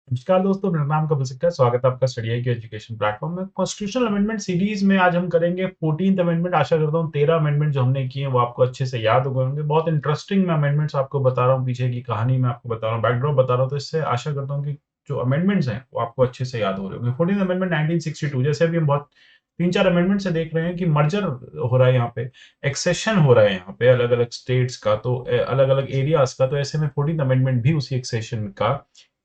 नमस्कार दोस्तों, मेरा नाम कपिल सिक्का है। स्वागत है आपका स्टडी आई के एजुकेशन प्लेटफॉर्म में। कॉन्स्टिट्यूशनल अमेंडमेंट सीरीज में आज हम करेंगे 14th अमेंडमेंट। आशा करता हूँ 13 अमेंडमेंट जो हमने किए हैं वो आपको अच्छे से याद हो गए होंगे। बहुत इंटरेस्टिंग मैं अमेंडमेंट्स आपको बता रहा हूँ, पीछे की कहानी मैं आपको बता रहा हूँ, बैकड्रॉप बता रहा हूँ, तो इससे आशा करता हूँ कि जो अमेंडमेंट्स हैं वो आपको अच्छे से याद हो रहे होंगे। 14th अमेंडमेंट 1962, जैसे अभी हम बहुत 3-4 अमेंडमेंट से देख रहे हैं कि मर्जर हो रहा है यहाँ पे, एक्सेशन हो रहा है यहाँ पे अलग अलग स्टेट्स का, तो अलग अलग एरियाज का। तो ऐसे में 14th अमेंडमेंट भी उसी एक्सेशन का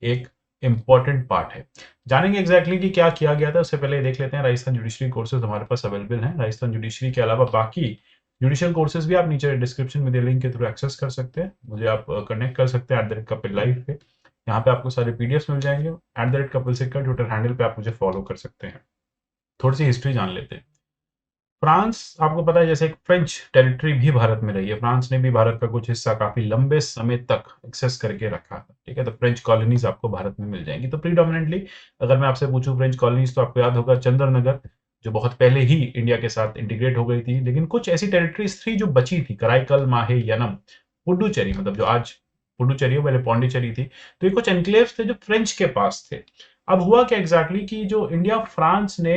एक इंपॉर्टेंट पार्ट है। जानेंगे एग्जैक्टली कि क्या किया गया था, उससे पहले ये देख लेते हैं राजस्थान जुडिशरी कोर्सेज हमारे पास अवेलेबल हैं। राजस्थान जुडिशरी के अलावा बाकी जुडिशियल कोर्सेज भी आप नीचे डिस्क्रिप्शन में दिए लिंक के थ्रू एक्सेस कर सकते हैं। मुझे आप कनेक्ट कर सकते हैं @कपिल लाइव पे। यहाँ पे आपको सारे पीडीएफ मिल जाएंगे। @कपिल सिक्का ट्विटर हैंडल पे आप मुझे फॉलो कर सकते हैं। थोड़ी सी हिस्ट्री जान लेते हैं। फ्रांस, आपको पता है, जैसे एक फ्रेंच टेरिटरी भी भारत में रही है। फ्रांस ने भी भारत का कुछ हिस्सा काफी लंबे समय तक एक्सेस करके रखा था। ठीक है, तो फ्रेंच कॉलोनीज आपको भारत में मिल जाएंगी। तो प्रीडोमिनेंटली अगर मैं आपसे पूछूं फ्रेंच कॉलोनीज, तो आपको याद होगा चंद्रनगर, जो बहुत पहले ही इंडिया के साथ इंटीग्रेट हो गई थी। लेकिन कुछ ऐसी टेरिटरीज थी जो बची थी, कराईकल, माहे, यनम, पुडुचेरी, मतलब जो आज पुडुचेरी है, पहले पौंडीचेरी थी। तो ये कुछ एनक्लेव्स थे जो फ्रेंच के पास थे। अब हुआ क्या एग्जैक्टली कि जो इंडिया फ्रांस ने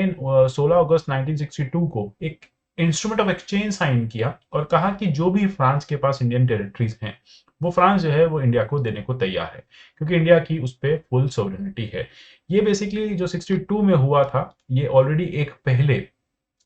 16 अगस्त 1962 को एक इंस्ट्रूमेंट ऑफ एक्सचेंज साइन किया और कहा कि जो भी फ्रांस के पास इंडियन टेरिटरीज हैं वो फ्रांस जो है वो इंडिया को देने को तैयार है, क्योंकि इंडिया की उस पर फुल सोवरेनिटी है। ये बेसिकली जो 62 में हुआ था, ये ऑलरेडी एक पहले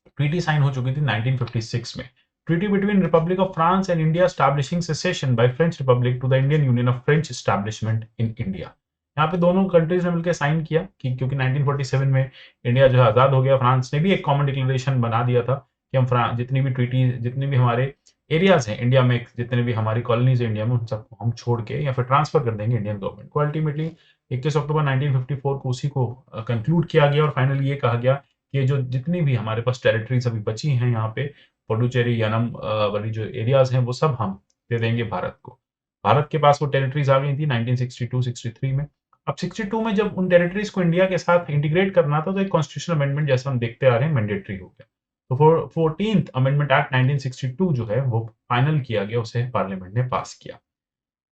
ट्रीटी साइन हो चुकी थी 1956 में। Treaty between republic of France and India establishing cession by French republic to the Indian union of French establishment in India. यहाँ पे दोनों कंट्रीज ने मिलकर साइन किया कि क्योंकि 1947 में इंडिया जो है आजाद हो गया, फ्रांस ने भी एक कॉमन डिक्लेरेशन बना दिया था कि हम फ्रांस जितनी भी ट्रीटी, जितने भी हमारे एरियाज हैं इंडिया में, जितने भी हमारी कॉलोनीज है इंडिया में, उन सबको हम छोड़ के या फिर ट्रांसफर कर देंगे इंडियन गवर्नमेंट को। अल्टीमेटली 21 अक्टूबर 1954 को उसी को कंक्लूड किया गया और फाइनली ये कहा गया कि जो जितनी भी हमारे पास टेरिटरीज अभी बची हैं यहाँ पे, पुडुचेरी, यनम वाली जो एरियाज हैं, वो सब हम दे देंगे भारत को। भारत के पास वो टेरिटरीज आ गई थी 1962-63 में। अब 62 में जब उन टेरिटरीज को इंडिया के साथ इंटीग्रेट करना था, तो एक कॉन्स्टिट्यूशनल अमेंडमेंट जैसा हम देखते आ रहे हैं मैंडेटरी हो गया। तो 14th अमेंडमेंट एक्ट 1962 जो है वो फाइनल किया गया, उसे पार्लियामेंट ने पास किया।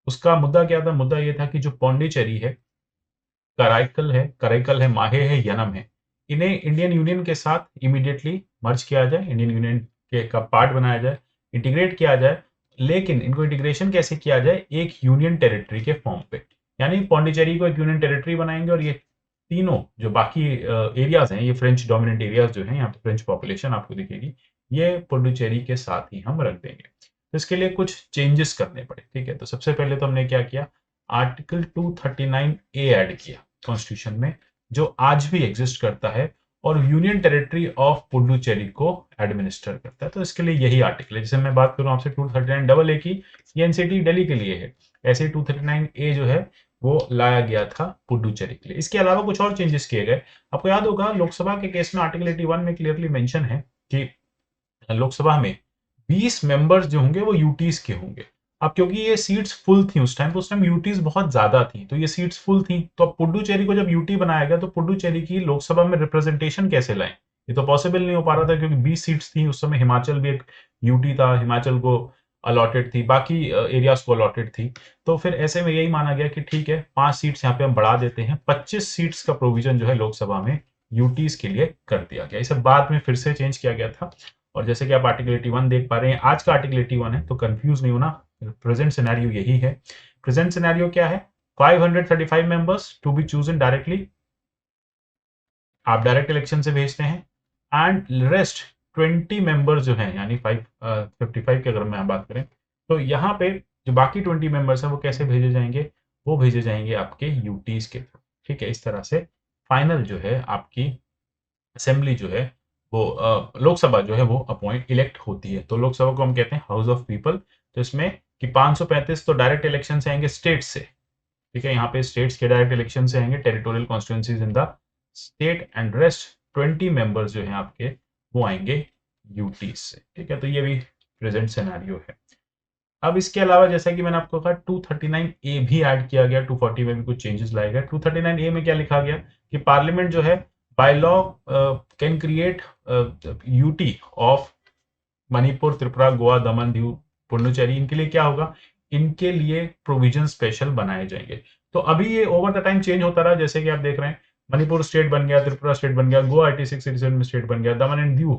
उसका मुद्दा क्या था? मुद्दा ये था कि जो पौंडीचेरी है, कराईकल है, माहे है, यनम है, इन्हें इंडियन यूनियन के साथ इमीडिएटली मर्ज किया जाए, इंडियन यूनियन के का पार्ट बनाया जाए, इंटीग्रेट किया जाए। लेकिन इनको इंटीग्रेशन कैसे किया जाए? एक यूनियन टेरिटरी के फॉर्म पे, यानी पौंडीचेरी को एक यूनियन टेरिटरी बनाएंगे और ये तीनों जो बाकी एरियाज हैं, ये फ्रेंच डोमिनेंट एरियाज जो हैं, यहाँ पे फ्रेंच पॉपुलेशन आपको दिखेगी, ये पुडुचेरी के साथ ही हम रख देंगे। तो इसके लिए कुछ चेंजेस करने पड़े। ठीक है, तो सबसे पहले तो हमने क्या किया, आर्टिकल 239 ए ऐड किया कॉन्स्टिट्यूशन में, जो आज भी एग्जिस्ट करता है और यूनियन टेरिटरी ऑफ पुडुचेरी को एडमिनिस्टर करता है। तो इसके लिए यही आर्टिकल है। जैसे मैं बात करूं आपसे 239 डबल ए की, ये एनसीटी दिल्ली के लिए है, ऐसे 239 ए जो है वो लाया गया था पुडुचेरी के लिए। इसके अलावा कुछ और चेंजेस किए गए। आपको याद होगा लोकसभा के केस में आर्टिकल 81 में क्लियरली मेंशन है कि लोकसभा में 20 मेंबर्स जो होंगे वो यूटीज के होंगे। अब क्योंकि ये सीट्स फुल थी उस टाइम, तो उस टाइम यूटीज बहुत ज्यादा थी, तो ये सीट्स फुल थी। तो अब पुडुचेरी को जब यूटी बनाया गया, तो पुडुचेरी की लोकसभा में रिप्रेजेंटेशन कैसे लाएं? ये तो पॉसिबल नहीं हो पा रहा था, क्योंकि 20 सीट्स थी उस समय। हिमाचल भी एक यूटी था, हिमाचल को अलॉटेड थी, बाकी एरियाज को अलॉटेड थी। तो फिर ऐसे में यही माना गया कि ठीक है, 5 सीट्स यहाँ पे हम बढ़ा देते हैं, 25 सीट्स का प्रोविजन जो है लोकसभा में यूटीज के लिए कर दिया गया। इसे बाद में फिर से चेंज किया गया था। और जैसे कि आप आर्टिकल 81 देख पा रहे हैं, आज का आर्टिकल 81 है, तो कंफ्यूज नहीं होना, प्रेजेंट सिनेरियो यही है। प्रेजेंट सिनेरियो क्या है? 535 members to be chosen directly, आप डायरेक्ट इलेक्शन से भेजते हैं, एंड रेस्ट 20 मेंबर्स जो हैं, यानी 55 की अगर मैं बात करें, तो यहाँ पे जो बाकी 20 मेंबर्स हैं वो कैसे भेजे जाएंगे? वो भेजे जाएंगे आपके यूटीज के थ्रू। ठीक है, इस तरह से फाइनल जो है आपकी असेंबली जो है वो लोकसभा जो है वो अपॉइंट इलेक्ट होती है। तो लोकसभा को हम कहते हैं हाउस ऑफ पीपल। तो इसमें कि 535 तो डायरेक्ट इलेक्शन से आएंगे स्टेट से। ठीक है, यहाँ पे स्टेट्स के डायरेक्ट इलेक्शन से आएंगे, territorial constituencies in the state, and rest 20 members जो हैं आपके वो आएंगे यूटी से। ठीक है, तो ये भी प्रेजेंट सिनेरियो है। अब इसके अलावा जैसा कि मैंने आपको कहा 239 ए भी ऐड किया गया, 240 में भी कुछ चेंजेस लाए गए। 239 ए में क्या लिखा गया कि पार्लियामेंट जो है by law can create UT of Manipur, Tripura, Goa, दमन, दीव, पुडुचेरी। इनके लिए क्या होगा? इनके लिए प्रोविजन स्पेशल बनाए जाएंगे। तो अभी ये ओवर द टाइम चेंज होता रहा, जैसे कि आप देख रहे हैं मणिपुर स्टेट बन गया, त्रिपुरा स्टेट बन गया, गोवा 86 में स्टेट बन गया, दमन एंड दीव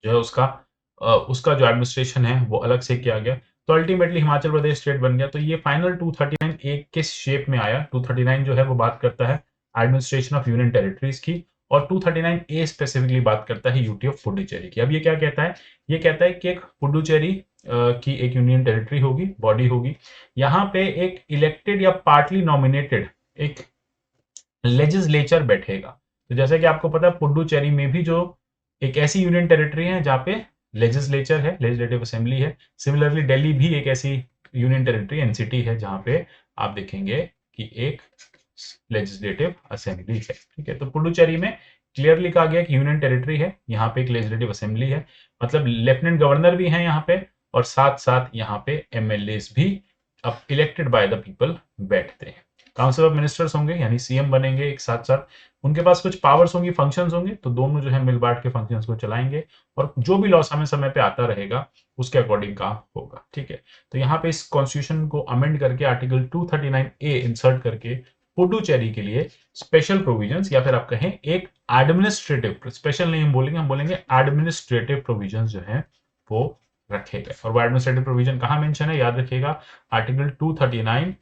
जो है उसका जो एडमिनिस्ट्रेशन है वो अलग से किया गया। तो अल्टीमेटली हिमाचल प्रदेश स्टेट बन गया। तो ये फाइनल 239 एक किस शेप में आया? 239 जो है वो बात करता है एडमिनिस्ट्रेशन ऑफ यूनियन टेरिटरीज की, और 239 ए स्पेसिफिकली बात करता है यूटी ऑफ पुडुचेरी की। अब ये क्या कहता है? ये कहता है कि एक पुडुचेरी की एक यूनियन टेरिटरी होगी, बॉडी होगी, यहाँ पे एक इलेक्टेड या पार्टली नॉमिनेटेड एक लेजिस्लेचर बैठेगा। तो जैसे कि आपको पता है पुडुचेरी में भी जो एक ऐसी यूनियन टेरिटरी है जहां पे लेजिस्लेचर है, लेजिस्लेटिव असेंबली है। सिमिलरली दिल्ली भी एक ऐसी यूनियन टेरिटरी एनसीटी है जहां पे आप देखेंगे कि एक लेजिस्लेटिव असेंबली है। ठीक है, तो पुडुचेरी में क्लियरली कहा गया कि यूनियन टेरिटरी है, यहाँ पे एक लेजिस्लेटिव असेंबली है, मतलब लेफ्टिनेंट गवर्नर भी है यहाँ पे, और साथ साथ यहाँ पे एमएलए भी अब इलेक्टेड बाय द पीपल बैठते हैं। काउंसिल ऑफ मिनिस्टर्स होंगे, यानी सीएम बनेंगे एक साथ साथ, उनके पास कुछ पावर्स होंगी, फंक्शंस होंगे, तो दोनों जो है मिल बांट के फंक्शंस को चलाएंगे, और जो भी लॉ समय समय पे आता रहेगा उसके अकॉर्डिंग काम होगा। ठीक है, तो यहाँ पे इस कॉन्स्टिट्यूशन को अमेंड करके आर्टिकल 239 ए इंसर्ट करके पुडुचेरी के लिए स्पेशल प्रोविजंस, या फिर आप कहें एक एडमिनिस्ट्रेटिव, स्पेशल नहीं हम बोलेंगे, हम बोलेंगे एडमिनिस्ट्रेटिव प्रोविजंस जो है वो रखे गए। और वो एडमिनिस्ट्रेटिव प्रोविजन कहाँ मेंशन है? याद रखिएगा, आर्टिकल 239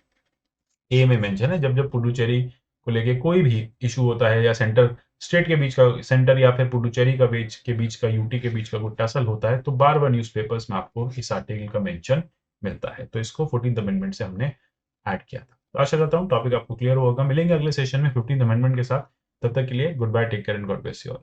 ए में मेंशन है। जब जब पुडुचेरी को लेके कोई भी इशू होता है, या सेंटर स्टेट के बीच का, सेंटर या फिर पुडुचेरी का बीच का, यूटी के बीच का कोई टसल होता है, तो बार बार न्यूज़पेपर्स में आपको इस आर्टिकल का मेंशन मिलता है। तो इसको 14th अमेंडमेंट से हमने ऐड किया था। तो आशा करता हूँ टॉपिक आपको क्लियर होगा। मिलेंगे अगले सेशन में 15th अमेंडमेंट के साथ। तब तक के लिए good bye, take care and God bless you all.